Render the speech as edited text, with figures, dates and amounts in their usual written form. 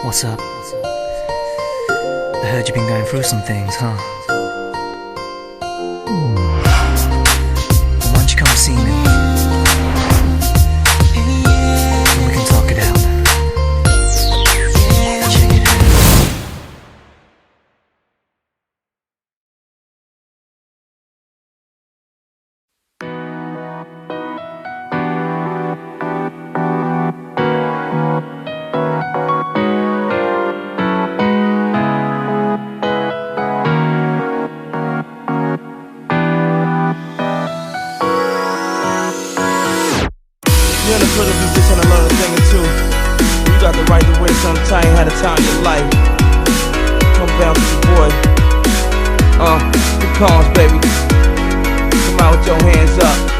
What's up? I heard you've been going through some things, huh? Well, why don't you come see me? And we can talk it out. Check it out. You're in a critical position to learn a thing or two. You got the right to win sometime, you had a time in your life. Come bounce with your boy. The cons, baby. Come out with your hands up.